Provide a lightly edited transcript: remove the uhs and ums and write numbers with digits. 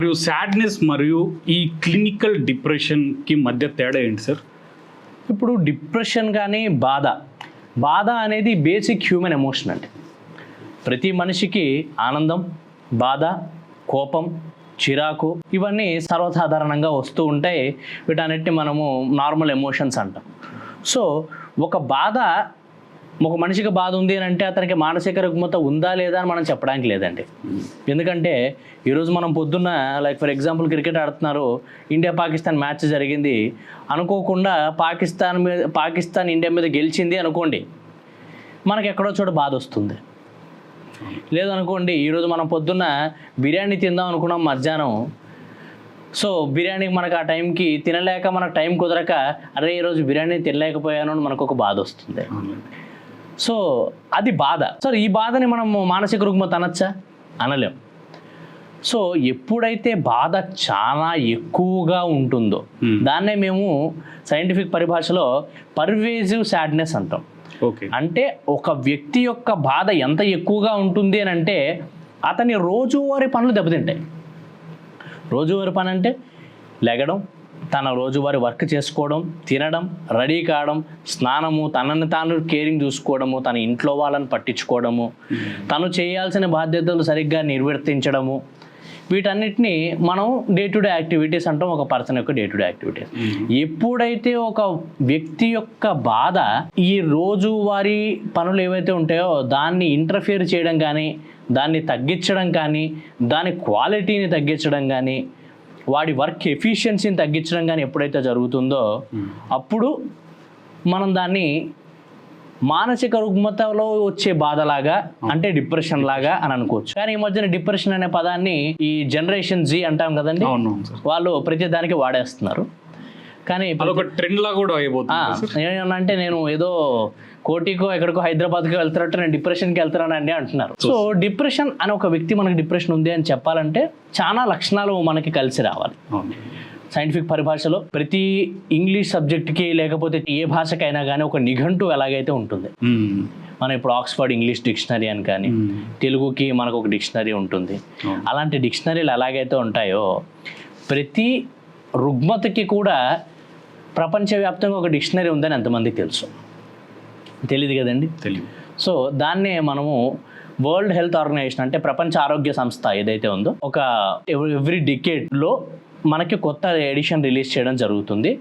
మరియు సాడ్నెస్ మరియు ఈ క్లినికల్ డిప్రెషన్కి మధ్య తేడా ఏంటి సార్? ఇప్పుడు డిప్రెషన్ కానీ బాధ అనేది బేసిక్ హ్యూమన్ ఎమోషన్ అండి. ప్రతి మనిషికి ఆనందం, బాధ, కోపం, చిరాకు ఇవన్నీ సర్వసాధారణంగా వస్తూ ఉంటాయి. వీటన్నిటిని మనము నార్మల్ ఎమోషన్స్ అంటాం. సో ఒక మనిషికి బాధ ఉంది అని అంటే అతనికి మానసిక రుగ్మత ఉందా లేదా అని మనం చెప్పడానికి లేదండి. ఎందుకంటే ఈరోజు మనం పొద్దున్న లైక్ ఫర్ ఎగ్జాంపుల్ క్రికెట్ ఆడుతున్నారు, ఇండియా పాకిస్తాన్ మ్యాచ్ జరిగింది, అనుకోకుండా పాకిస్తాన్ ఇండియా మీద గెలిచింది అనుకోండి, మనకి ఎక్కడో చోట బాధ వస్తుంది. లేదనుకోండి ఈరోజు మనం పొద్దున్న బిర్యానీ తిందాం అనుకున్నాం మధ్యాహ్నం, సో బిర్యానీకి మనకు ఆ టైంకి తినలేక మనకు టైం కుదరక అరే ఈరోజు బిర్యానీ తినలేకపోయాను అని మనకు ఒక బాధ వస్తుంది. సో అది బాధ. సో ఈ బాధని మనం మానసిక రుగ్మత అనొచ్చా? అనలేం. సో ఎప్పుడైతే బాధ చాలా ఎక్కువగా ఉంటుందో దాన్నే మేము సైంటిఫిక్ పరిభాషలో పర్వేజివ్ సాడ్నెస్ అంటాం. అంటే ఒక వ్యక్తి యొక్క బాధ ఎంత ఎక్కువగా ఉంటుంది అని అంటే అతని రోజువారీ పనులు దెబ్బతింటాయి. రోజువారీ పని అంటే లెగడం, తన రోజువారీ వర్క్ చేసుకోవడం, తినడం, రెడీ కావడం, స్నానము, తనని తాను కేరింగ్ చూసుకోవడము, తన ఇంట్లో వాళ్ళని పట్టించుకోవడము, తను చేయాల్సిన బాధ్యతలు సరిగ్గా నిర్వర్తించడము, వీటన్నిటిని మనం డే టు డే యాక్టివిటీస్ అంటాం. ఒక పర్సన్ యొక్క డే టు డే యాక్టివిటీస్. ఎప్పుడైతే ఒక వ్యక్తి యొక్క బాధ ఈ రోజువారీ పనులు ఏవైతే ఉంటాయో దాన్ని ఇంటర్ఫియర్ చేయడం కానీ, దాన్ని తగ్గించడం కానీ, దాని క్వాలిటీని తగ్గించడం కానీ, వాడి వర్క్ ఎఫిషియన్సీని తగ్గించడం కానీ ఎప్పుడైతే జరుగుతుందో అప్పుడు మనం దాన్ని మానసిక రుగ్మతలో వచ్చే బాధలాగా అంటే డిప్రెషన్ లాగా అని అనుకోవచ్చు. కానీ ఈ మధ్యన డిప్రెషన్ అనే పదాన్ని ఈ జనరేషన్ జీ అంటాం కదండి, వాళ్ళు ప్రతి దానికి వాడేస్తున్నారు. కానీ ట్రెండ్ లా కూడా ఏమన్నా నేను ఏదో కోటికో ఎక్కడికో హైదరాబాద్కి వెళ్తున్నట్టు నేను డిప్రెషన్కి వెళ్తున్నానండి అంటున్నారు. సో డిప్రెషన్ అని ఒక వ్యక్తి మనకి డిప్రెషన్ ఉంది అని చెప్పాలంటే చాలా లక్షణాలు మనకి కలిసి రావాలి. సైంటిఫిక్ పరిభాషలో ప్రతి ఇంగ్లీష్ సబ్జెక్ట్కి లేకపోతే ఏ భాషకైనా కానీ ఒక నిఘంటు ఎలాగైతే ఉంటుంది. మనం ఇప్పుడు ఆక్స్ఫర్డ్ ఇంగ్లీష్ డిక్షనరీ అని కానీ, తెలుగుకి మనకు ఒక డిక్షనరీ ఉంటుంది. అలాంటి డిక్షనరీలు ఎలాగైతే ఉంటాయో ప్రతి రుగ్మతకి కూడా ప్రపంచవ్యాప్తంగా ఒక డిక్షనరీ ఉందని ఎంతమందికి తెలుసు? తెలియదు కదండి. తెలియదు. సో దాన్నే మనము వరల్డ్ హెల్త్ ఆర్గనైజేషన్ అంటే ప్రపంచ ఆరోగ్య సంస్థ ఏదైతే ఉందో ఒక ఎవ్రీ డికేడ్లో మనకి కొత్త ఎడిషన్ రిలీజ్ చేయడం జరుగుతుంది.